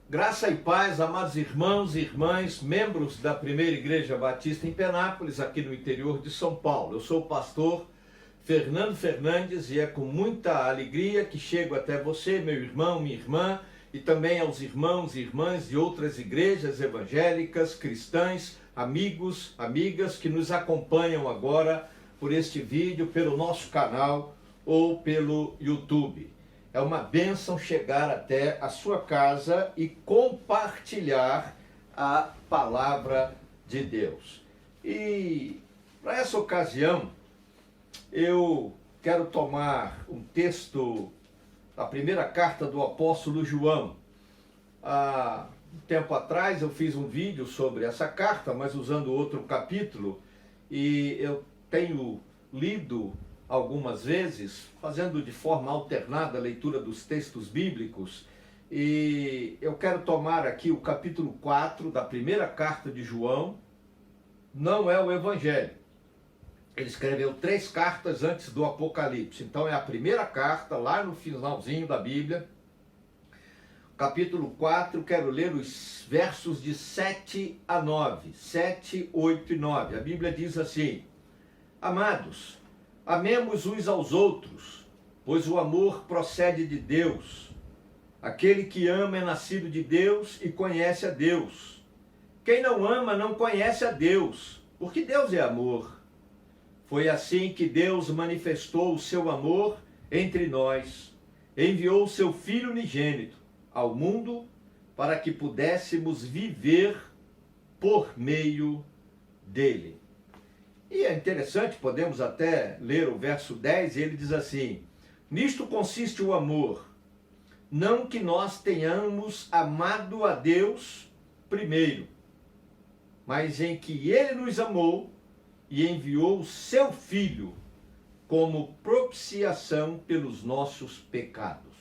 Graça e paz, amados irmãos e irmãs, membros da Primeira Igreja Batista em Penápolis, aqui no interior de São Paulo. Eu sou o pastor Fernando Fernandes e é com muita alegria que chego até você, meu irmão, minha irmã, e também aos irmãos e irmãs de outras igrejas evangélicas, cristãs, amigos, amigas que nos acompanham agora por este vídeo, pelo nosso canal ou pelo YouTube. É uma bênção chegar até a sua casa e compartilhar a palavra de Deus. E para essa ocasião, eu quero tomar um texto da primeira carta do apóstolo João. Há um tempo atrás eu fiz um vídeo sobre essa carta, mas usando outro capítulo, e eu tenho lido algumas vezes, fazendo de forma alternada a leitura dos textos bíblicos, e eu quero tomar aqui o capítulo 4 da primeira carta de João. Não é o Evangelho. Ele escreveu 3 cartas antes do Apocalipse, então é a primeira carta, lá no finalzinho da Bíblia. Capítulo 4, quero ler os versos de 7 a 9, 7, 8 e 9. A Bíblia diz assim: Amados, amemos uns aos outros, pois o amor procede de Deus. Aquele que ama é nascido de Deus e conhece a Deus. Quem não ama não conhece a Deus, porque Deus é amor. Foi assim que Deus manifestou o seu amor entre nós. Enviou o seu Filho unigênito ao mundo para que pudéssemos viver por meio dele. E é interessante, podemos até ler o verso 10, e ele diz assim: Nisto consiste o amor, não que nós tenhamos amado a Deus primeiro, mas em que ele nos amou e enviou o seu Filho como propiciação pelos nossos pecados.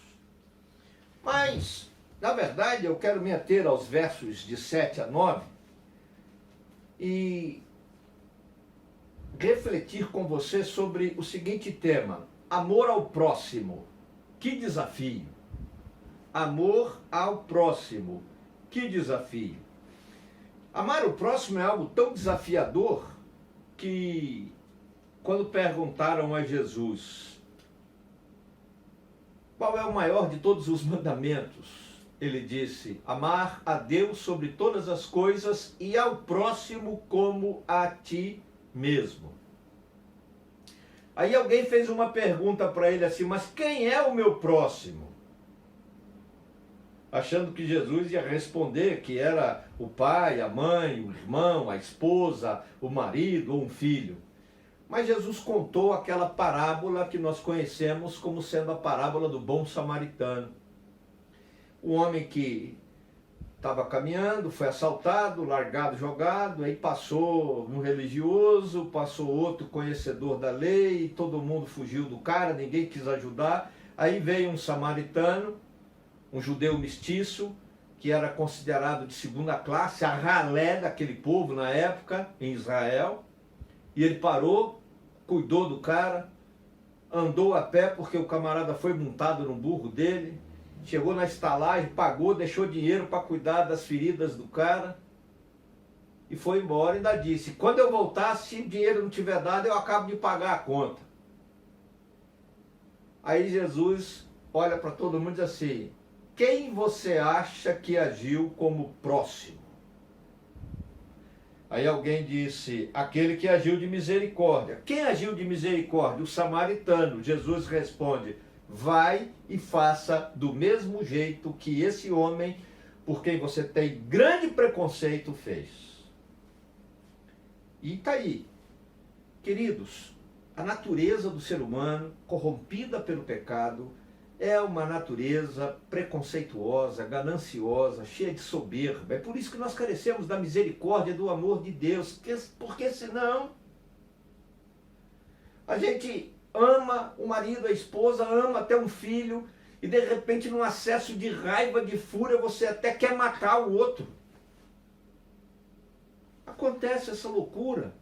Mas, na verdade, eu quero me ater aos versos de 7 a 9 e refletir com você sobre o seguinte tema: amor ao próximo. Que desafio! Amor ao próximo. Que desafio! Amar o próximo é algo tão desafiador que, quando perguntaram a Jesus qual é o maior de todos os mandamentos, ele disse: amar a Deus sobre todas as coisas e ao próximo como a ti mesmo. Aí alguém fez uma pergunta para ele assim: mas quem é o meu próximo? Achando que Jesus ia responder que era o pai, a mãe, o irmão, a esposa, o marido ou um filho. Mas Jesus contou aquela parábola que nós conhecemos como sendo a parábola do bom samaritano. O homem que estava caminhando, foi assaltado, largado, jogado, aí passou um religioso, passou outro conhecedor da lei, todo mundo fugiu do cara, ninguém quis ajudar. Aí veio um samaritano, um judeu mestiço, que era considerado de segunda classe, a ralé daquele povo na época, em Israel, e ele parou, cuidou do cara, andou a pé porque o camarada foi montado no burro dele, chegou na estalagem, pagou, deixou dinheiro para cuidar das feridas do cara e foi embora. Ainda disse: quando eu voltar, se o dinheiro não tiver dado, eu acabo de pagar a conta. Aí Jesus olha para todo mundo e diz assim: quem você acha que agiu como próximo? Aí alguém disse: aquele que agiu de misericórdia. Quem agiu de misericórdia? O samaritano. Jesus responde: vai e faça do mesmo jeito que esse homem, por quem você tem grande preconceito, fez. E está aí, queridos, a natureza do ser humano, corrompida pelo pecado, é uma natureza preconceituosa, gananciosa, cheia de soberba. É por isso que nós carecemos da misericórdia e do amor de Deus, porque senão a gente ama o marido, a esposa, ama até um filho, e de repente num acesso de raiva, de fúria, você até quer matar o outro. Acontece essa loucura.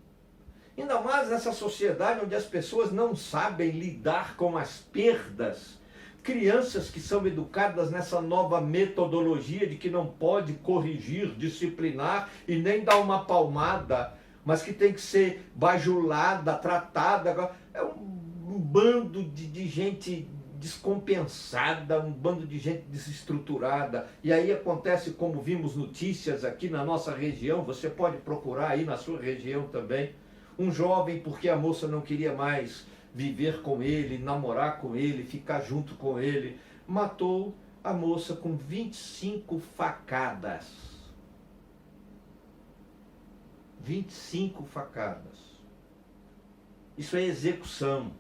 Ainda mais nessa sociedade onde as pessoas não sabem lidar com as perdas, crianças que são educadas nessa nova metodologia de que não pode corrigir, disciplinar e nem dar uma palmada, mas que tem que ser bajulada, tratada. É um bando de gente descompensada, um bando de gente desestruturada. E aí acontece, como vimos notícias aqui na nossa região, você pode procurar aí na sua região também, um jovem, porque a moça não queria mais viver com ele, namorar com ele, ficar junto com ele, matou a moça com 25 facadas. 25 facadas. Isso é execução.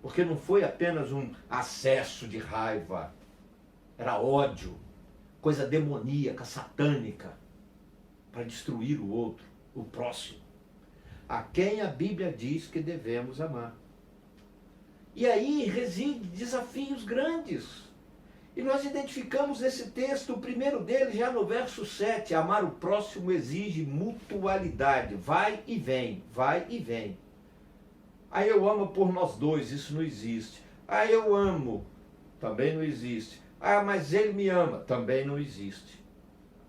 Porque não foi apenas um acesso de raiva, era ódio, coisa demoníaca, satânica, para destruir o outro, o próximo, a quem a Bíblia diz que devemos amar. E aí residem desafios grandes. E nós identificamos nesse texto, o primeiro deles já no verso 7, amar o próximo exige mutualidade, vai e vem, vai e vem. Aí eu amo por nós dois, isso não existe. Ah, eu amo, também não existe. Ah, mas ele me ama, também não existe.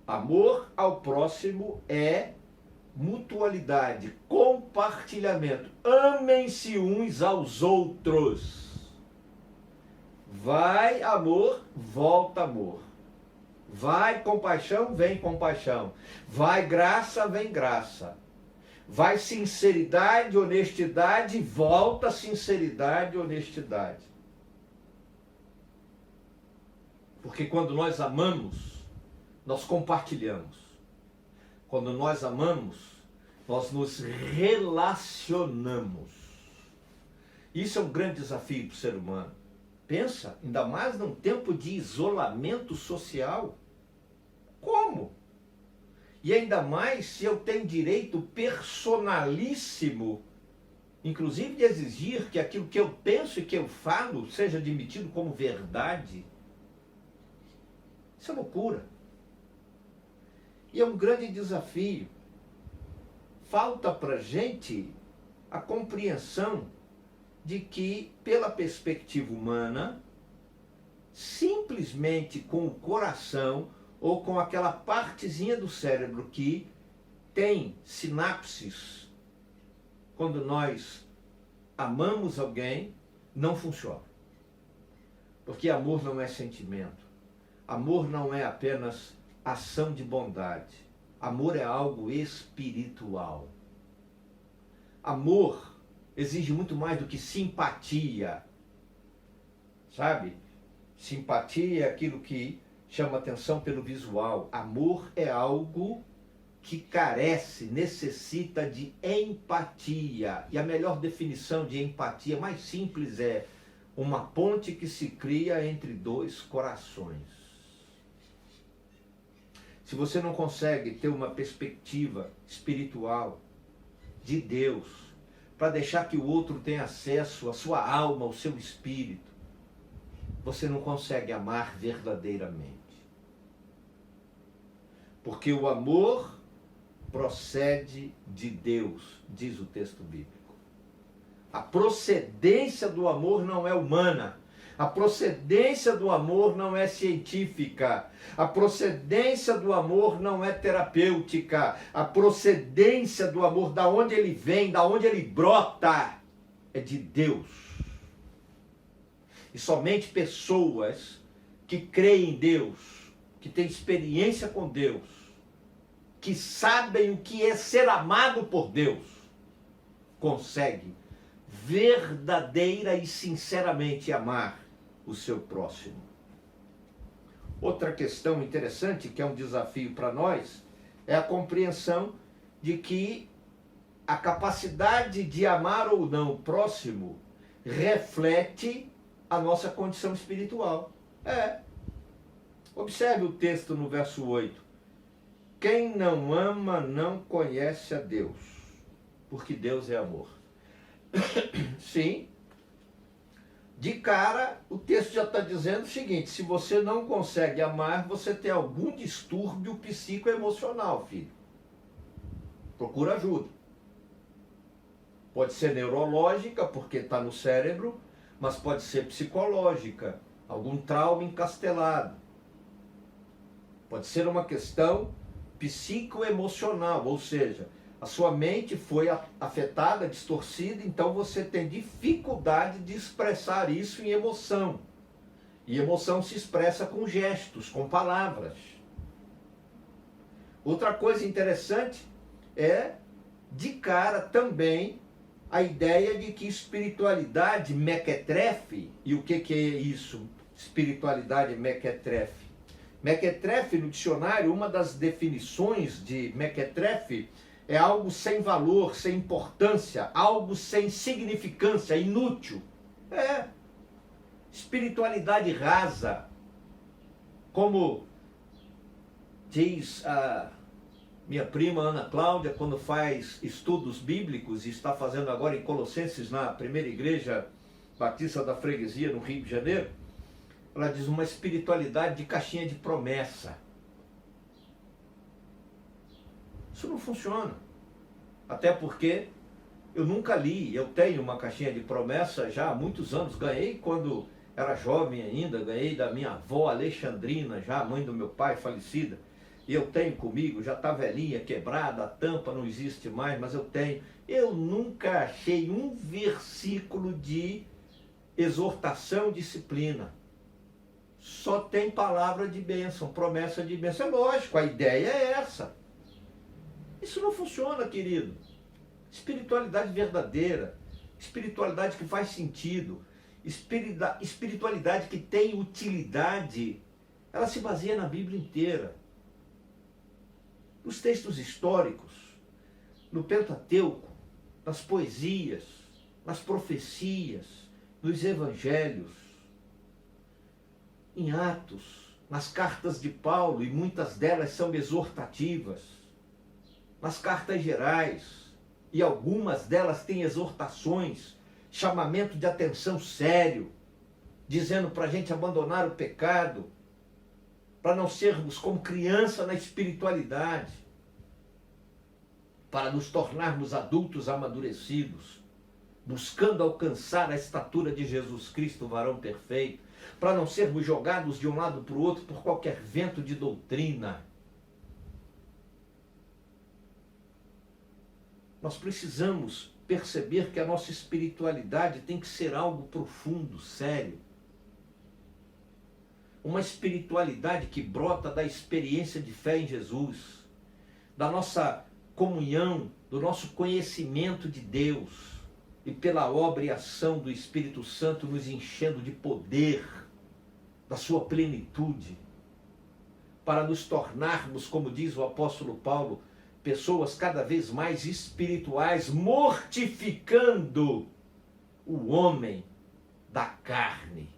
Amor ao próximo é mutualidade, compartilhamento. Amem-se uns aos outros. Vai amor, volta amor. Vai compaixão, vem compaixão. Vai graça, vem graça. Vai sinceridade, honestidade, volta sinceridade, honestidade. Porque quando nós amamos, nós compartilhamos. Quando nós amamos, nós nos relacionamos. Isso é um grande desafio para o ser humano. Pensa, ainda mais num tempo de isolamento social. Como? E ainda mais se eu tenho direito personalíssimo, inclusive de exigir que aquilo que eu penso e que eu falo seja admitido como verdade. Isso é loucura. E é um grande desafio. Falta para a gente a compreensão de que, pela perspectiva humana, simplesmente com o coração, ou com aquela partezinha do cérebro que tem sinapses, quando nós amamos alguém, não funciona. Porque amor não é sentimento. Amor não é apenas ação de bondade. Amor é algo espiritual. Amor exige muito mais do que simpatia. Sabe? Simpatia é aquilo que chama atenção pelo visual. Amor é algo que carece, necessita de empatia. E a melhor definição de empatia, mais simples, é uma ponte que se cria entre dois corações. Se você não consegue ter uma perspectiva espiritual de Deus, para deixar que o outro tenha acesso à sua alma, ao seu espírito, você não consegue amar verdadeiramente. Porque o amor procede de Deus, diz o texto bíblico. A procedência do amor não é humana. A procedência do amor não é científica. A procedência do amor não é terapêutica. A procedência do amor, da onde ele vem, da onde ele brota, é de Deus. E somente pessoas que creem em Deus, que têm experiência com Deus, que sabem o que é ser amado por Deus, conseguem verdadeira e sinceramente amar o seu próximo. Outra questão interessante, que é um desafio para nós, é a compreensão de que a capacidade de amar ou não o próximo reflete a nossa condição espiritual. Observe o texto no verso 8. Quem não ama não conhece a Deus, porque Deus é amor. Sim, de cara o texto já está dizendo o seguinte: se você não consegue amar, você tem algum distúrbio psicoemocional, filho. Procura ajuda. Pode ser neurológica, porque está no cérebro, mas pode ser psicológica, algum trauma encastelado. Pode ser uma questão psicoemocional, ou seja, a sua mente foi afetada, distorcida, então você tem dificuldade de expressar isso em emoção. E emoção se expressa com gestos, com palavras. Outra coisa interessante é, de cara também, a ideia de que espiritualidade mequetrefe, e o que é isso? Espiritualidade mequetrefe. Mequetrefe, no dicionário, uma das definições de mequetrefe é algo sem valor, sem importância, algo sem significância, inútil. É. Espiritualidade rasa. Como diz a minha prima Ana Cláudia, quando faz estudos bíblicos, e está fazendo agora em Colossenses, na primeira igreja batista da freguesia, no Rio de Janeiro, ela diz uma espiritualidade de caixinha de promessa. Isso não funciona. Até porque eu nunca li, eu tenho uma caixinha de promessa já há muitos anos, ganhei quando era jovem ainda, ganhei da minha avó Alexandrina, já mãe do meu pai, falecida. E eu tenho comigo, já está velhinha, quebrada, a tampa não existe mais, mas eu tenho. Eu nunca achei um versículo de exortação, disciplina. Só tem palavra de bênção, promessa de bênção. É lógico, a ideia é essa. Isso não funciona, querido. Espiritualidade verdadeira, espiritualidade que faz sentido, espiritualidade que tem utilidade, ela se baseia na Bíblia inteira. Nos textos históricos, no Pentateuco, nas poesias, nas profecias, nos evangelhos, em Atos, nas cartas de Paulo, e muitas delas são exortativas, nas cartas gerais, e algumas delas têm exortações, chamamento de atenção sério, dizendo para a gente abandonar o pecado, para não sermos como criança na espiritualidade, para nos tornarmos adultos amadurecidos, buscando alcançar a estatura de Jesus Cristo, varão perfeito, para não sermos jogados de um lado para o outro por qualquer vento de doutrina. Nós precisamos perceber que a nossa espiritualidade tem que ser algo profundo, sério. Uma espiritualidade que brota da experiência de fé em Jesus, da nossa comunhão, do nosso conhecimento de Deus, e pela obra e ação do Espírito Santo nos enchendo de poder, da sua plenitude, para nos tornarmos, como diz o apóstolo Paulo, pessoas cada vez mais espirituais, mortificando o homem da carne,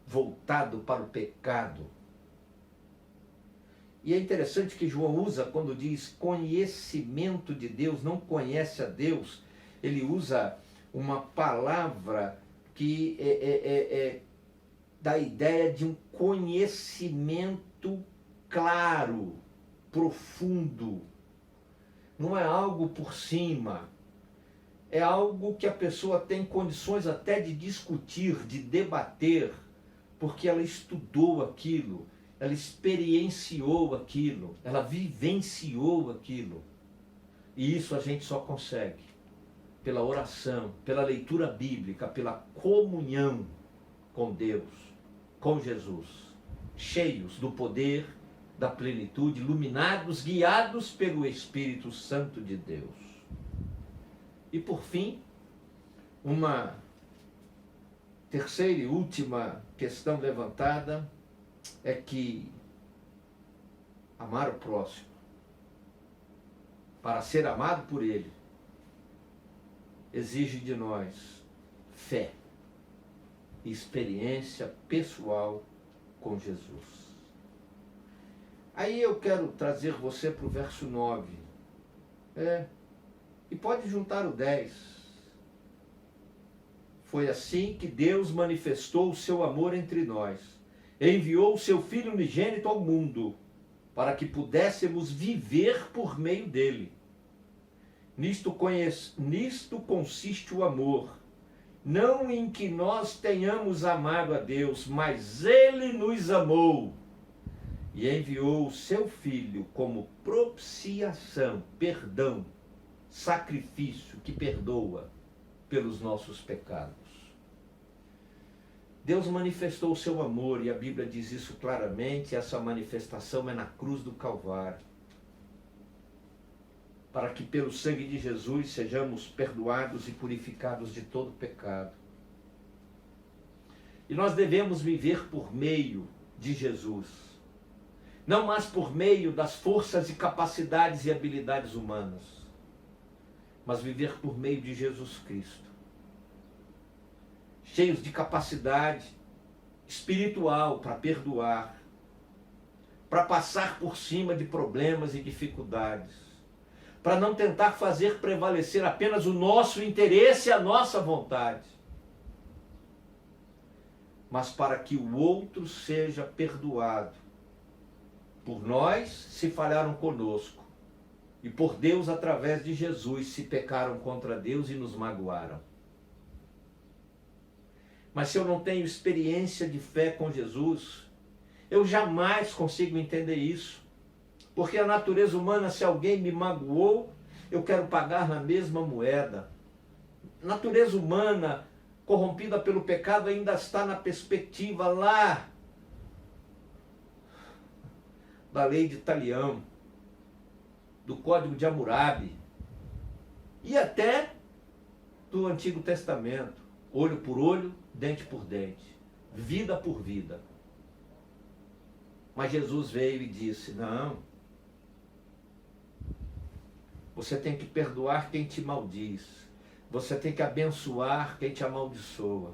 voltado para o pecado. E é interessante que João usa, quando diz conhecimento de Deus, não conhece a Deus, ele usa uma palavra que dá a ideia de um conhecimento claro, profundo. Não é algo por cima, é algo que a pessoa tem condições até de discutir, de debater, porque ela estudou aquilo, ela experienciou aquilo, ela vivenciou aquilo. E isso a gente só consegue pela oração, pela leitura bíblica, pela comunhão com Deus, com Jesus, cheios do poder, da plenitude, iluminados, guiados pelo Espírito Santo de Deus. E por fim, uma terceira e última questão levantada é que amar o próximo, para ser amado por ele, exige de nós fé e experiência pessoal com Jesus. Aí eu quero trazer você para o verso 9. E pode juntar o 10. Foi assim que Deus manifestou o seu amor entre nós. Enviou o seu Filho unigênito ao mundo, para que pudéssemos viver por meio dele. Nisto consiste o amor, não em que nós tenhamos amado a Deus, mas Ele nos amou e enviou o seu Filho como propiciação, perdão, sacrifício que perdoa pelos nossos pecados. Deus manifestou o seu amor, e a Bíblia diz isso claramente, essa manifestação é na cruz do Calvário. Para que pelo sangue de Jesus sejamos perdoados e purificados de todo pecado. E nós devemos viver por meio de Jesus. Não mais por meio das forças e capacidades e habilidades humanas, mas viver por meio de Jesus Cristo. Cheios de capacidade espiritual para perdoar, para passar por cima de problemas e dificuldades, para não tentar fazer prevalecer apenas o nosso interesse e a nossa vontade, mas para que o outro seja perdoado por nós se falharam conosco e por Deus através de Jesus se pecaram contra Deus e nos magoaram. Mas se eu não tenho experiência de fé com Jesus, eu jamais consigo entender isso. Porque a natureza humana, se alguém me magoou, eu quero pagar na mesma moeda. A natureza humana, corrompida pelo pecado, ainda está na perspectiva lá da lei de Talião, do Código de Hammurabi e até do Antigo Testamento. Olho por olho, dente por dente, vida por vida. Mas Jesus veio e disse, não, você tem que perdoar quem te maldiz, você tem que abençoar quem te amaldiçoa,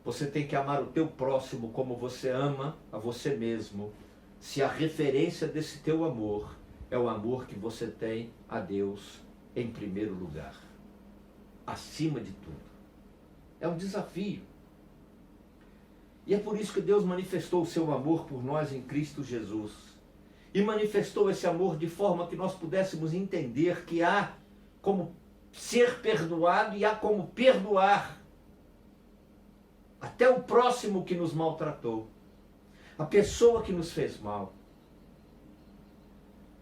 você tem que amar o teu próximo como você ama a você mesmo, se a referência desse teu amor é o amor que você tem a Deus em primeiro lugar, acima de tudo. É um desafio. E é por isso que Deus manifestou o seu amor por nós em Cristo Jesus. E manifestou esse amor de forma que nós pudéssemos entender que há como ser perdoado e há como perdoar até o próximo que nos maltratou, a pessoa que nos fez mal,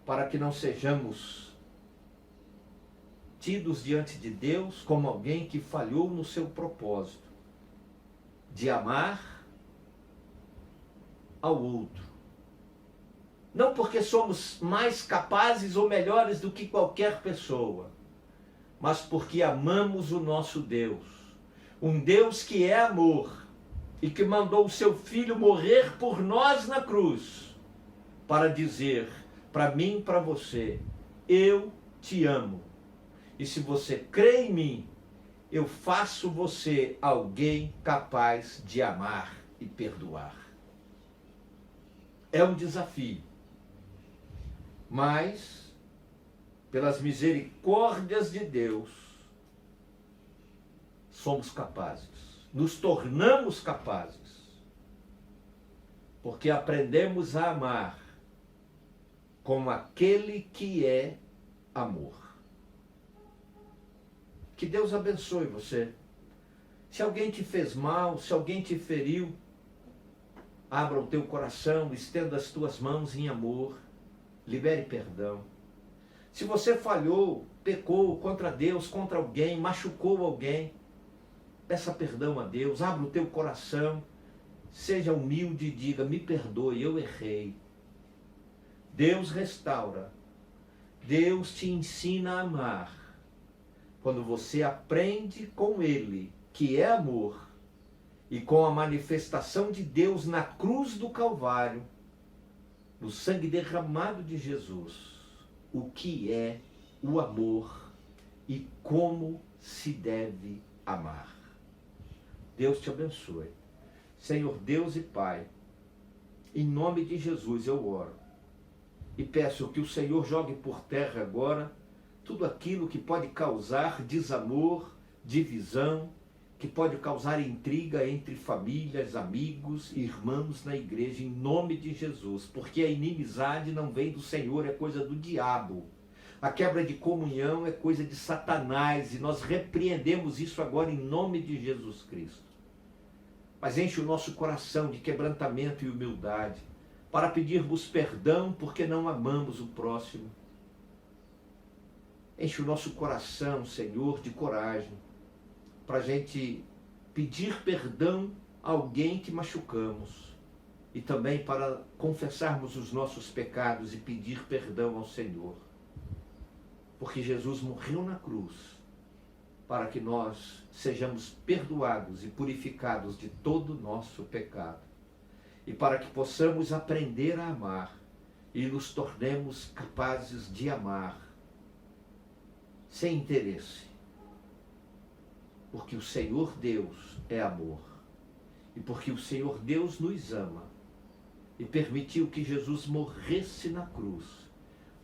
para que não sejamos tidos diante de Deus como alguém que falhou no seu propósito de amar ao outro. Não porque somos mais capazes ou melhores do que qualquer pessoa, mas porque amamos o nosso Deus. Um Deus que é amor e que mandou o seu Filho morrer por nós na cruz para dizer para mim e para você, eu te amo. E se você crê em mim, eu faço você alguém capaz de amar e perdoar. É um desafio. Mas, pelas misericórdias de Deus, somos capazes. Nos tornamos capazes. Porque aprendemos a amar como aquele que é amor. Que Deus abençoe você. Se alguém te fez mal, se alguém te feriu, abra o teu coração, estenda as tuas mãos em amor, libere perdão. Se você falhou, pecou contra Deus, contra alguém, machucou alguém, peça perdão a Deus, abra o teu coração, seja humilde e diga, me perdoe, eu errei. Deus restaura, Deus te ensina a amar. Quando você aprende com Ele, que é amor, e com a manifestação de Deus na cruz do Calvário, no sangue derramado de Jesus, o que é o amor e como se deve amar. Deus te abençoe. Senhor Deus e Pai, em nome de Jesus eu oro e peço que o Senhor jogue por terra agora tudo aquilo que pode causar desamor, divisão, que pode causar intriga entre famílias, amigos, irmãos na igreja, em nome de Jesus, porque a inimizade não vem do Senhor, é coisa do diabo. A quebra de comunhão é coisa de Satanás e nós repreendemos isso agora em nome de Jesus Cristo. Mas enche o nosso coração de quebrantamento e humildade para pedirmos perdão porque não amamos o próximo. Enche o nosso coração, Senhor, de coragem para a gente pedir perdão a alguém que machucamos e também para confessarmos os nossos pecados e pedir perdão ao Senhor. Porque Jesus morreu na cruz para que nós sejamos perdoados e purificados de todo o nosso pecado. E para que possamos aprender a amar e nos tornemos capazes de amar sem interesse. Porque o Senhor Deus é amor. E porque o Senhor Deus nos ama e permitiu que Jesus morresse na cruz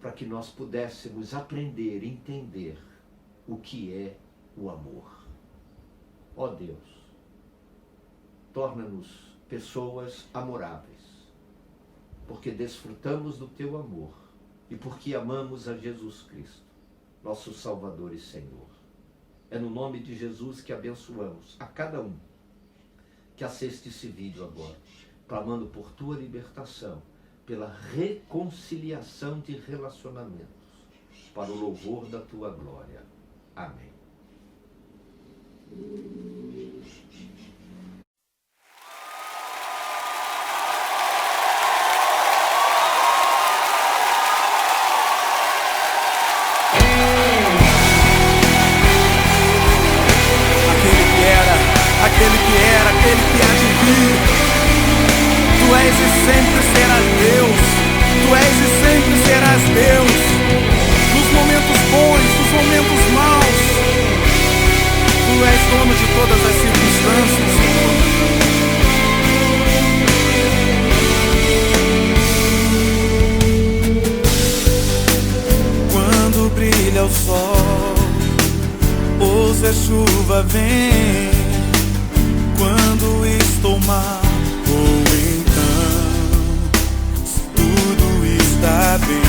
para que nós pudéssemos aprender e entender o que é o amor. Ó Deus, torna-nos pessoas amoráveis, porque desfrutamos do teu amor e porque amamos a Jesus Cristo, nosso Salvador e Senhor. É no nome de Jesus que abençoamos a cada um que assiste esse vídeo agora, clamando por tua libertação, pela reconciliação de relacionamentos, para o louvor da tua glória. Amém. Aquele que há de vir. Tu és e sempre serás Deus. Tu és e sempre serás Deus. Nos momentos bons, nos momentos maus. Tu és dono de todas as circunstâncias. Quando brilha o sol, ou se a chuva vem, quando estou mal, ou então se tudo está bem.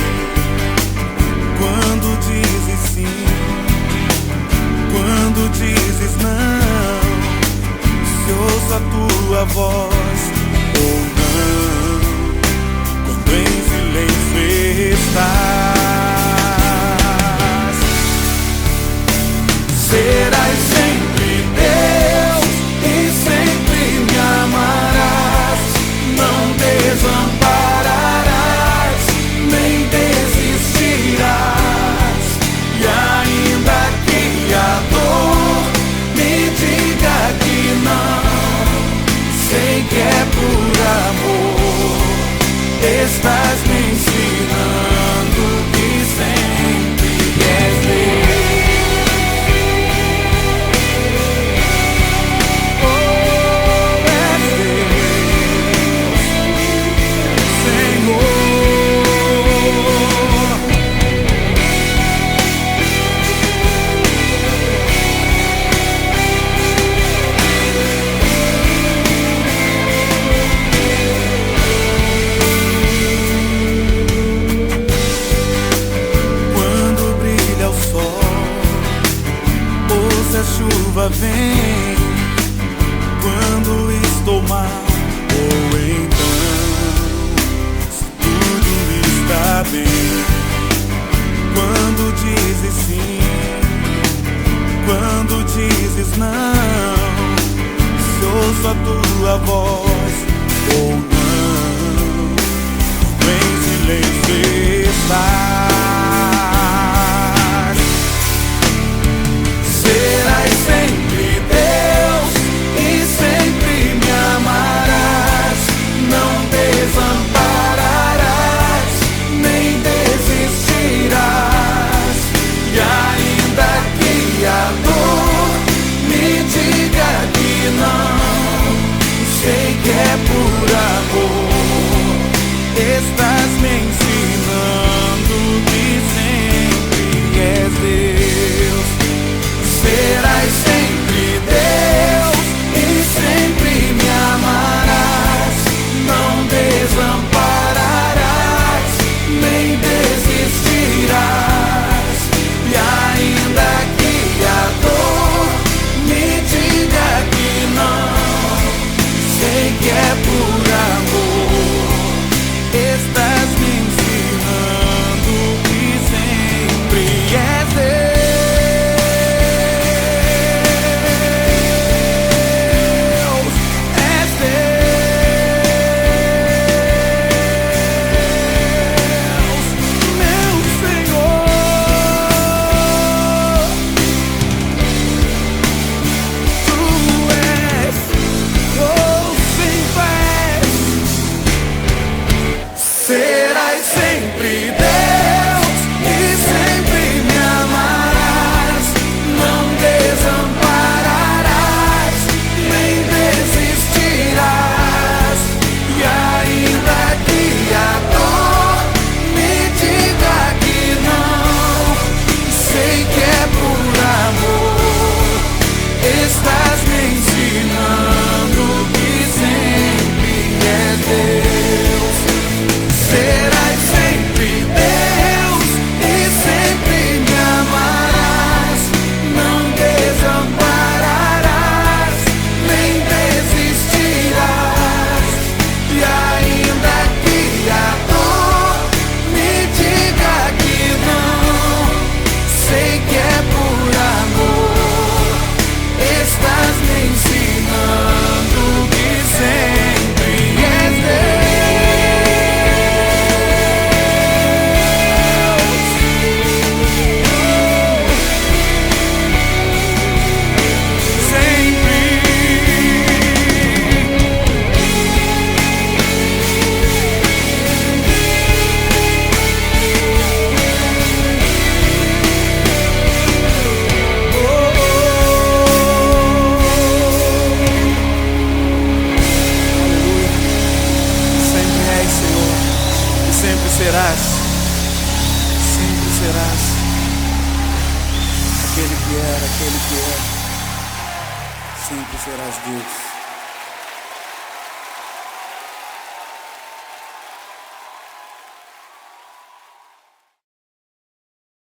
Quando dizes sim, quando dizes não, se ouço a tua voz ou não. Quando em silêncio estás, serás sempre Deus e sempre me amarás. Não desampararás, nem desistirás. E ainda que a dor me diga que não, sei que é por amor. Estás me ensinando que sempre és Deus. A chuva vem quando estou mal, ou então se tudo está bem. Quando dizes sim, quando dizes não, se ouço a tua voz ou não. Em silêncio estás, serás sempre Deus e sempre me amarás. Não desampararás, nem desistirás. E ainda que a dor me diga que não, sei que é por amor. ensinando que sempre és Deus. Serás sempre Deus e sempre me amarás. Não desampararás, nem desistirás. E ainda que a dor me diga que não, sei que é por amor. Estás me ensinando que sempre és sempre serás aquele que era, sempre serás Deus.